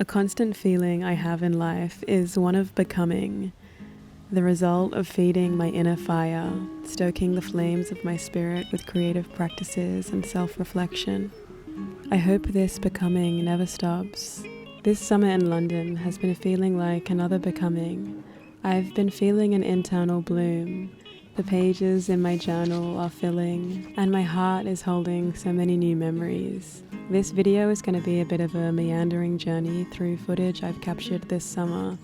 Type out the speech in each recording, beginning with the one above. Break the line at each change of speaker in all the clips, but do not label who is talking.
A constant feeling I have in life is one of becoming, the result of feeding my inner fire, stoking the flames of my spirit with creative practices and self-reflection. I hope this becoming never stops. This summer in London has been feeling like another becoming. I've been feeling an internal bloom. The pages in my journal are filling, and my heart is holding so many new memories. This video is going to be a bit of a meandering journey through footage I've captured this summer.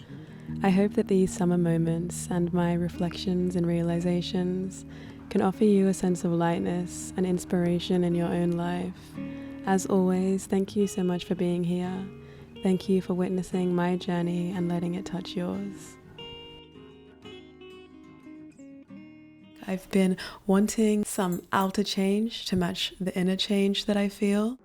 I hope that these summer moments and my reflections and realizations can offer you a sense of lightness and inspiration in your own life. As always, thank you so much for being here. Thank you for witnessing my journey and letting it touch yours. I've been wanting some outer change to match the inner change that I feel.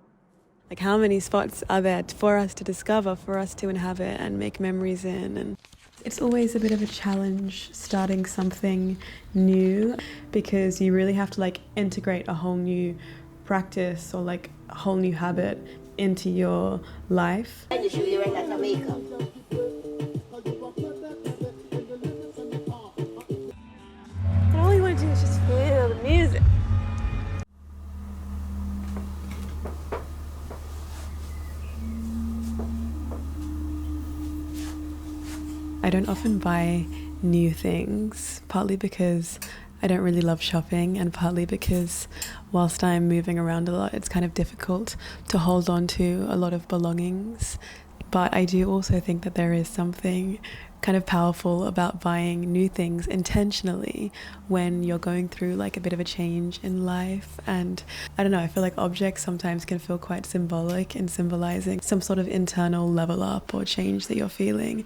Like, how many spots are there for us to discover, for us to inhabit and make memories in? And it's always a bit of a challenge starting something new, because you really have to integrate a whole new practice or a whole new habit into your life. All you want to do is just feel the music. I don't often buy new things, partly because I don't really love shopping, and partly because whilst I'm moving around a lot, it's kind of difficult to hold on to a lot of belongings. But I do also think that there is something kind of powerful about buying new things intentionally when you're going through a bit of a change in life. And I don't know, I feel like objects sometimes can feel quite symbolic in symbolizing some sort of internal level up or change that you're feeling.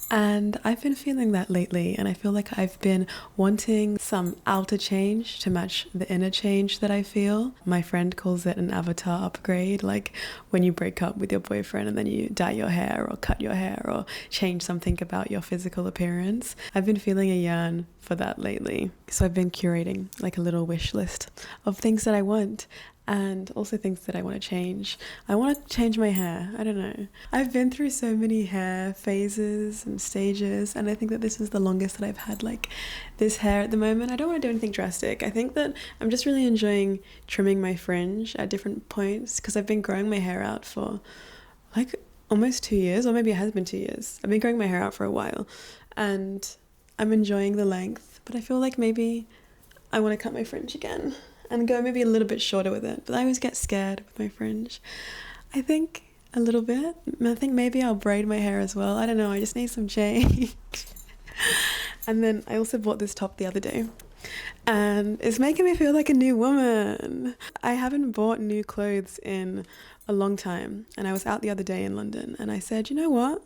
And I've been feeling that lately, and I feel like I've been wanting some outer change to match the inner change that I feel. My friend calls it an avatar upgrade, like when you break up with your boyfriend and then you dye your hair or cut your hair or change something about your physical appearance. I've been feeling a yearn for that lately. So I've been curating a little wish list of things that I want, and also things that I want to change. I want to change my hair. I don't know. I've been through so many hair phases and stages, and I think that this is the longest that I've had this hair at the moment. I don't want to do anything drastic. I think that I'm just really enjoying trimming my fringe at different points, because I've been growing my hair out for almost 2 years, or maybe it has been 2 years. I've been growing my hair out for a while, and I'm enjoying the length, but I feel like maybe I want to cut my fringe again and go maybe a little bit shorter with it. But I always get scared with my fringe. I think a little bit. I think maybe I'll braid my hair as well. I don't know, I just need some change. And then I also bought this top the other day, and it's making me feel like a new woman. I haven't bought new clothes in a long time, and I was out the other day in London, and I said, you know what?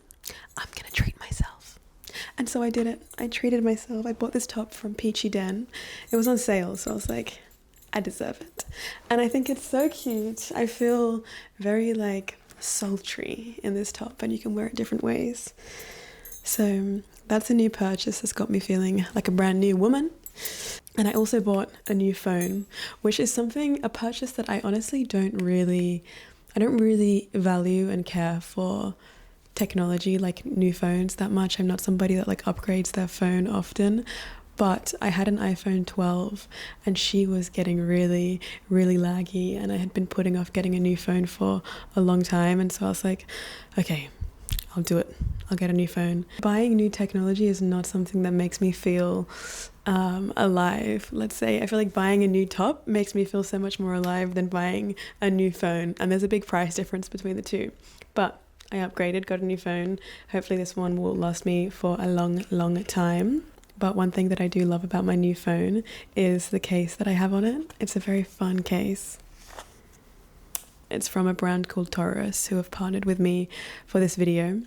I'm gonna treat myself. And so I did it. I treated myself. I bought this top from Peachy Den. It was on sale, so I was like, I deserve it. And I think it's so cute. I feel very sultry in this top, and you can wear it different ways. So that's a new purchase that's got me feeling like a brand new woman. And I also bought a new phone, which is a purchase that I honestly don't really value and care for technology, new phones, that much. I'm not somebody that upgrades their phone often. But I had an iPhone 12, and she was getting really, really laggy, and I had been putting off getting a new phone for a long time. And so I was like, okay, I'll do it. I'll get a new phone. Buying new technology is not something that makes me feel alive. Let's say I feel like buying a new top makes me feel so much more alive than buying a new phone. And there's a big price difference between the two. But I upgraded, got a new phone. Hopefully this one will last me for a long, long time. But one thing that I do love about my new phone is the case that I have on it. It's a very fun case. It's from a brand called Torras, who have partnered with me for this video.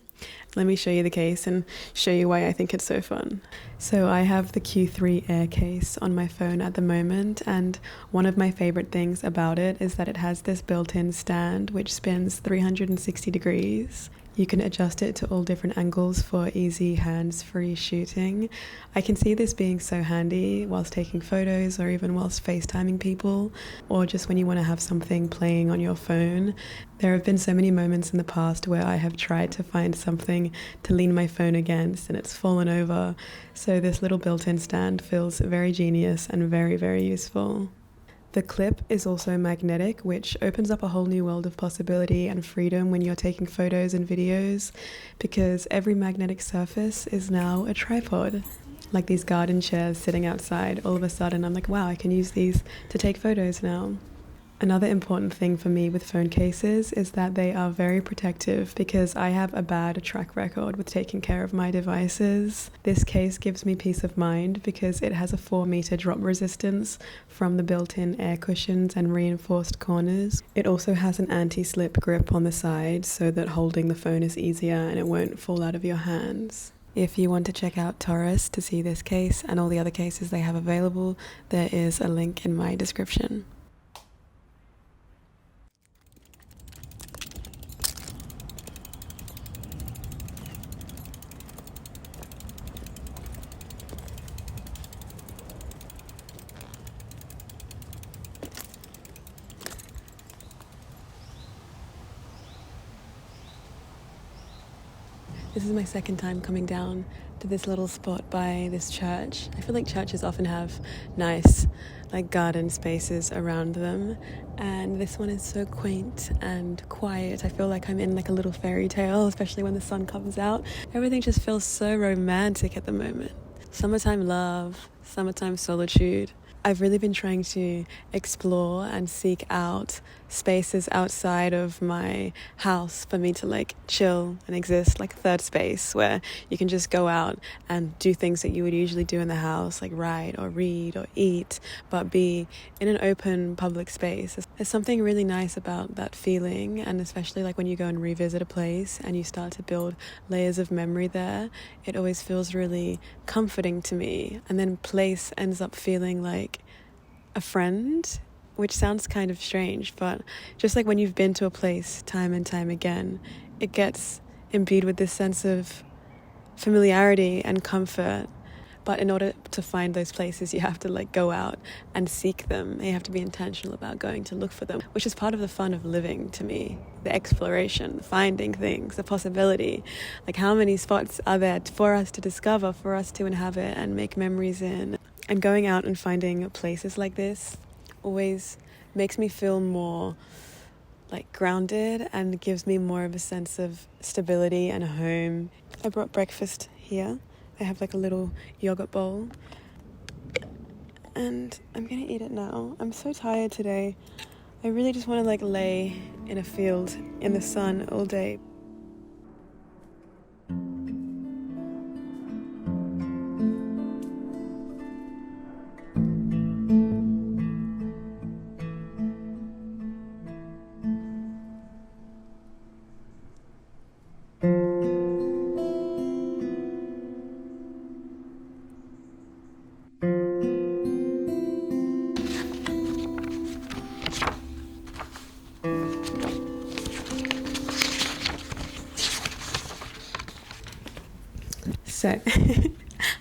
Let me show you the case and show you why I think it's so fun. So I have the Q3 Air case on my phone at the moment, and one of my favorite things about it is that it has this built-in stand which spins 360 degrees. You can adjust it to all different angles for easy hands-free shooting. I can see this being so handy whilst taking photos or even whilst FaceTiming people, or just when you want to have something playing on your phone. There have been so many moments in the past where I have tried to find something to lean my phone against and it's fallen over. So this little built-in stand feels very genius and very, very useful. The clip is also magnetic, which opens up a whole new world of possibility and freedom when you're taking photos and videos, because every magnetic surface is now a tripod. Like these garden chairs sitting outside, all of a sudden I'm like, wow, I can use these to take photos now. Another important thing for me with phone cases is that they are very protective, because I have a bad track record with taking care of my devices. This case gives me peace of mind because it has a 4-meter drop resistance from the built-in air cushions and reinforced corners. It also has an anti-slip grip on the side so that holding the phone is easier and it won't fall out of your hands. If you want to check out Torras to see this case and all the other cases they have available, there is a link in my description. This is my second time coming down to this little spot by this church. I feel like churches often have nice garden spaces around them, and this one is so quaint and quiet. I feel like I'm in a little fairy tale, especially when the sun comes out. Everything just feels so romantic at the moment. Summertime love, summertime solitude. I've really been trying to explore and seek out spaces outside of my house for me to chill and exist, like a third space where you can just go out and do things that you would usually do in the house, like write or read or eat, but be in an open public space. There's something really nice about that feeling, and especially when you go and revisit a place and you start to build layers of memory there, it always feels really comforting to me. And then place ends up feeling like a friend, which sounds kind of strange, but just when you've been to a place time and time again, it gets imbued with this sense of familiarity and comfort. But in order to find those places, you have to go out and seek them. You have to be intentional about going to look for them, which is part of the fun of living to me. The exploration, finding things, the possibility. How many spots are there for us to discover, for us to inhabit and make memories in? And going out and finding places like this always makes me feel more grounded and gives me more of a sense of stability and home. I brought breakfast here. I have a little yogurt bowl and I'm gonna eat it now. I'm so tired today. I really just want to lay in a field in the sun all day. So,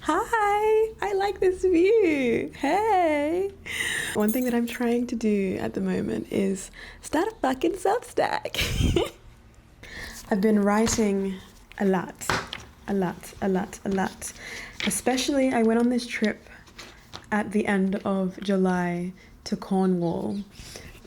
hi, I like this view. Hey. One thing that I'm trying to do at the moment is start a fucking Substack. I've been writing a lot. Especially, I went on this trip at the end of July to Cornwall.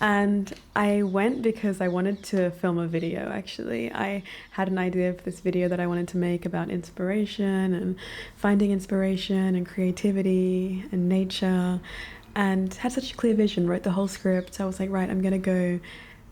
And I went because I wanted to film a video, actually. I had an idea for this video that I wanted to make about inspiration and finding inspiration and creativity and nature, and had such a clear vision, wrote the whole script. I was like, right, I'm going to go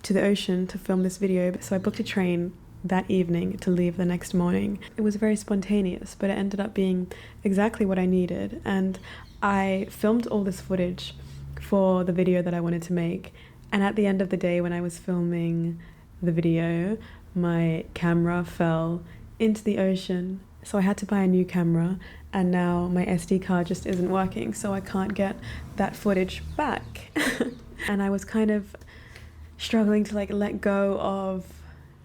to the ocean to film this video. So I booked a train that evening to leave the next morning. It was very spontaneous, but it ended up being exactly what I needed. And I filmed all this footage for the video that I wanted to make. And at the end of the day, when I was filming the video, my camera fell into the ocean. So I had to buy a new camera, and now my SD card just isn't working, so I can't get that footage back. And I was kind of struggling to let go of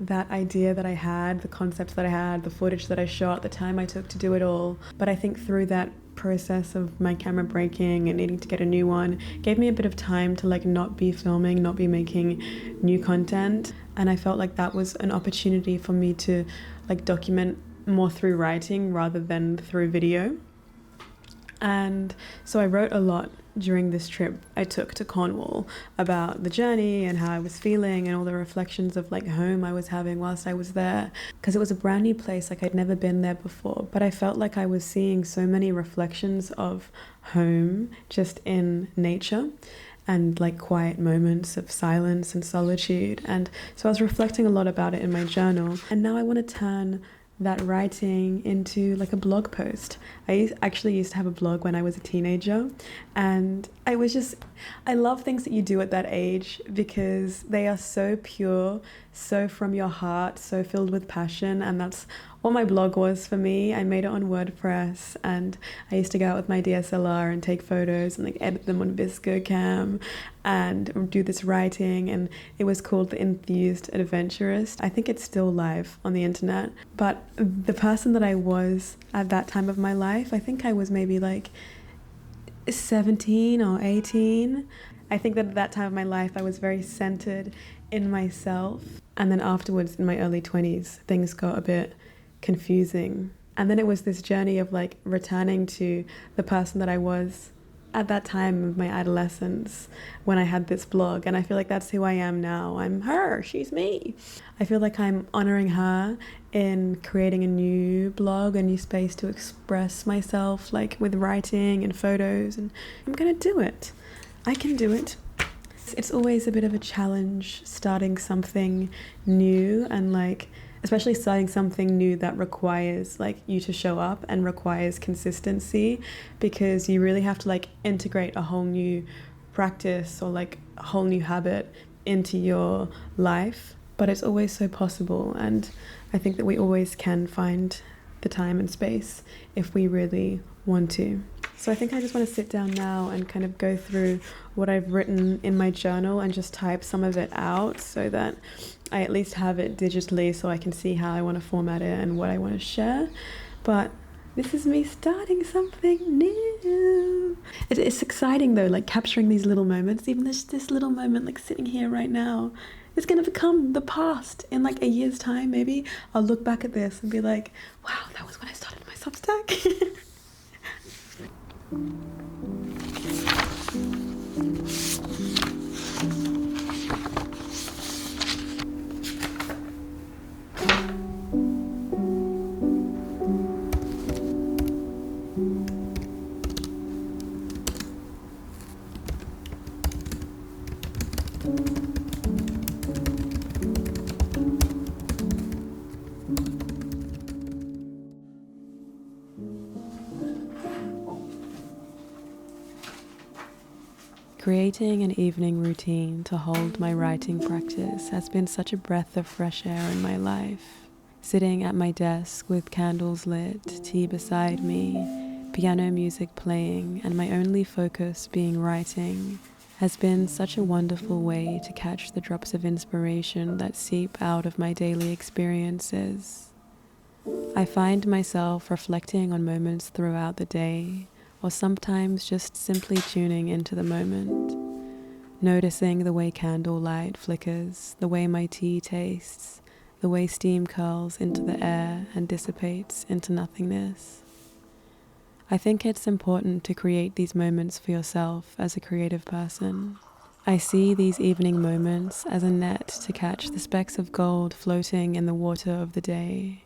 that idea that I had, the concepts that I had, the footage that I shot, the time I took to do it all. But I think through that process of my camera breaking and needing to get a new one gave me a bit of time to like not be filming, not be making new content. And I felt like that was an opportunity for me to like document more through writing rather than through video. And so I wrote a lot during this trip I took to Cornwall about the journey and how I was feeling and all the reflections of like home I was having whilst I was there, because it was a brand new place, like I'd never been there before, but I felt like I was seeing so many reflections of home just in nature and like quiet moments of silence and solitude. And so I was reflecting a lot about it in my journal, and now I want to turn that writing into like a blog post. I actually used to have a blog when I was a teenager, and I love things that you do at that age because they are so pure, so from your heart, so filled with passion. And that's what my blog was for me. I made it on WordPress, and I used to go out with my DSLR and take photos and like edit them on ViscoCam and do this writing, and it was called The Enthused Adventurist. I think it's still live on the internet. But the person that I was at that time of my life, I think I was maybe like 17 or 18. I think that at that time of my life I was very centered in myself, and then afterwards in my early 20s things got a bit confusing. And then it was this journey of like returning to the person that I was at that time of my adolescence when I had this blog, and I feel like that's who I am now. I'm her, she's me. I feel like I'm honoring her in creating a new blog, a new space to express myself, like with writing and photos, and I'm gonna do it. I can do it. It's always a bit of a challenge starting something new, and like especially starting something new that requires like you to show up and requires consistency, because you really have to like integrate a whole new practice or like a whole new habit into your life. But it's always so possible, and I think that we always can find the time and space if we really want to. So I think I just want to sit down now and kind of go through what I've written in my journal and just type some of it out so that I at least have it digitally so I can see how I want to format it and what I want to share. But this is me starting something new. It's exciting though, like capturing these little moments. Even this little moment, like sitting here right now, is going to become the past in like a year's time. Maybe I'll look back at this and be like, wow, that was when I started my Substack. Creating an evening routine to hold my writing practice has been such a breath of fresh air in my life. Sitting at my desk with candles lit, tea beside me, piano music playing, and my only focus being writing has been such a wonderful way to catch the drops of inspiration that seep out of my daily experiences. I find myself reflecting on moments throughout the day, or sometimes just simply tuning into the moment, noticing the way candlelight flickers, the way my tea tastes, the way steam curls into the air and dissipates into nothingness. I think it's important to create these moments for yourself as a creative person. I see these evening moments as a net to catch the specks of gold floating in the water of the day.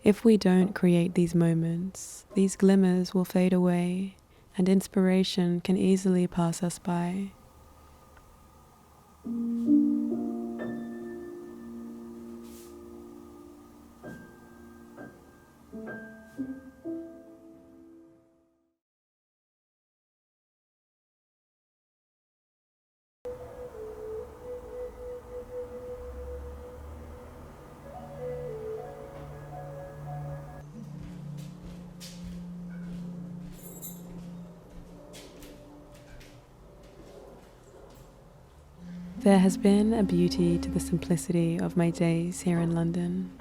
If we don't create these moments, these glimmers will fade away, and inspiration can easily pass us by. There has been a beauty to the simplicity of my days here in London.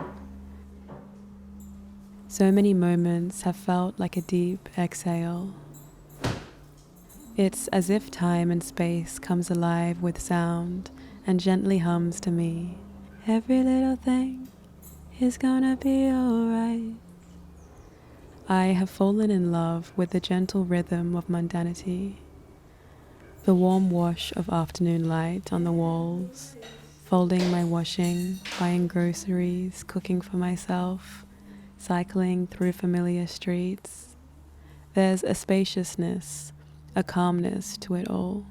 So many moments have felt like a deep exhale. It's as if time and space comes alive with sound and gently hums to me. Every little thing is gonna be alright. I have fallen in love with the gentle rhythm of mundanity, the warm wash of afternoon light on the walls, folding my washing, buying groceries, cooking for myself, cycling through familiar streets. There's a spaciousness, a calmness to it all.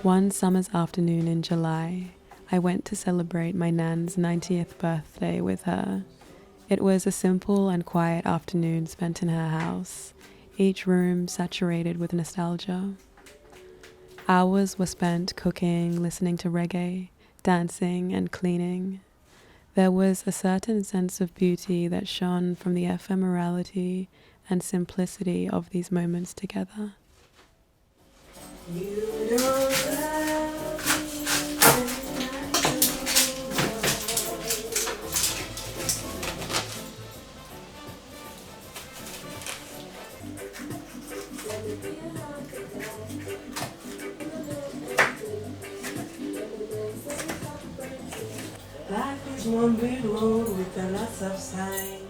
One summer's afternoon in July, I went to celebrate my nan's 90th birthday with her. It was a simple and quiet afternoon spent in her house, each room saturated with nostalgia. Hours were spent cooking, listening to reggae, dancing and cleaning. There was a certain sense of beauty that shone from the ephemerality and simplicity of these moments together. You don't love me life is one big road with a lots of signs.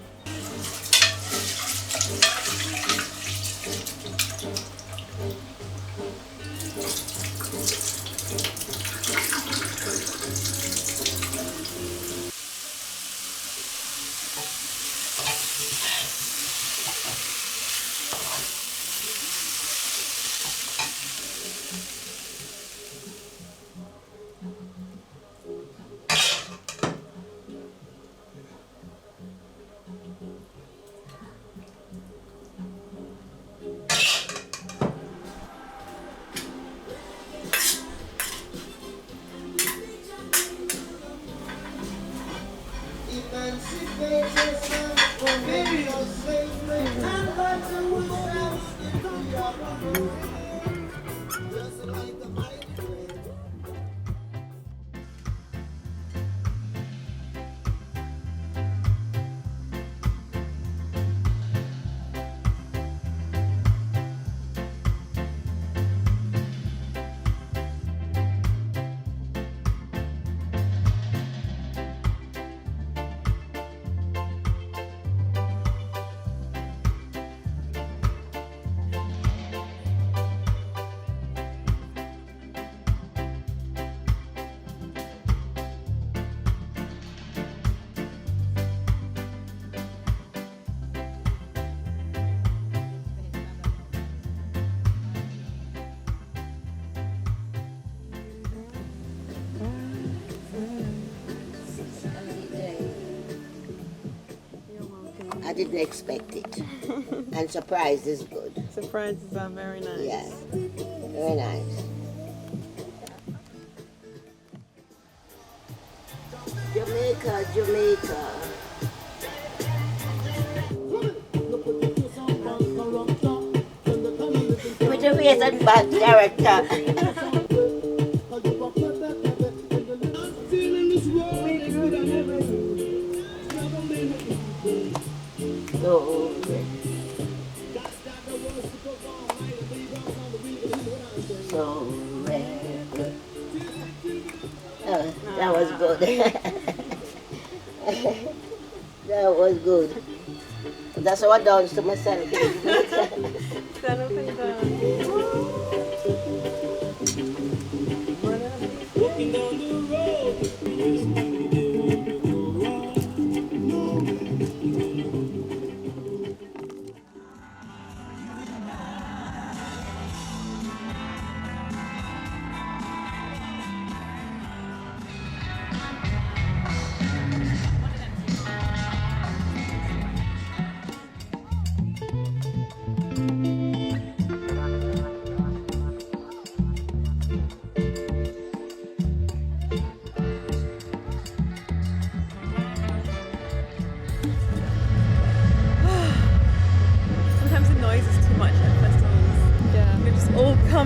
I didn't expect it. And surprise is good.
Surprises are very nice.
Yeah, very nice. Jamaica, Jamaica. With your face and bad character. That was good. That was good. That's how I dance to myself.
Stand up and dance.
Walking down the road.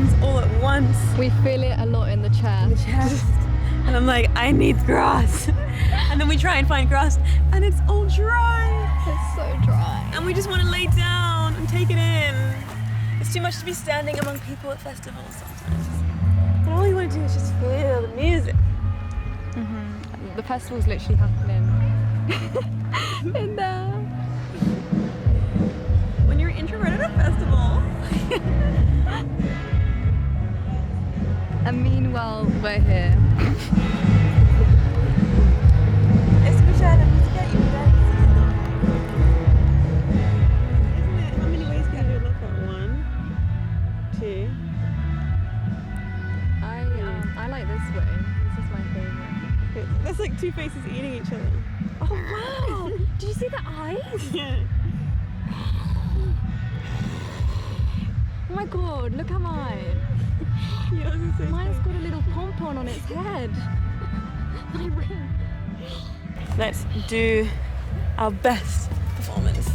comes all at once.
We feel it a lot in the chest.
And I'm like, I need grass. And then we try and find grass and it's all dry.
It's so dry.
And we just want to lay down and take it in. It's too much to be standing among people at festivals sometimes. And all you want to do is just feel the music.
The festival's literally happening in there.
When you're introverted at a festival.
And meanwhile, we're here.
Escuchar música y mirar. How many ways can you look at? 1, 2.
I like this way. This is my favourite.
That's like two faces eating each other.
Oh wow! Did you see the eyes?
Yeah.
Oh my god, look at mine.
Yours is so
Mine's
funny.
got a little pompon on its head. My ring.
Let's do our best performance.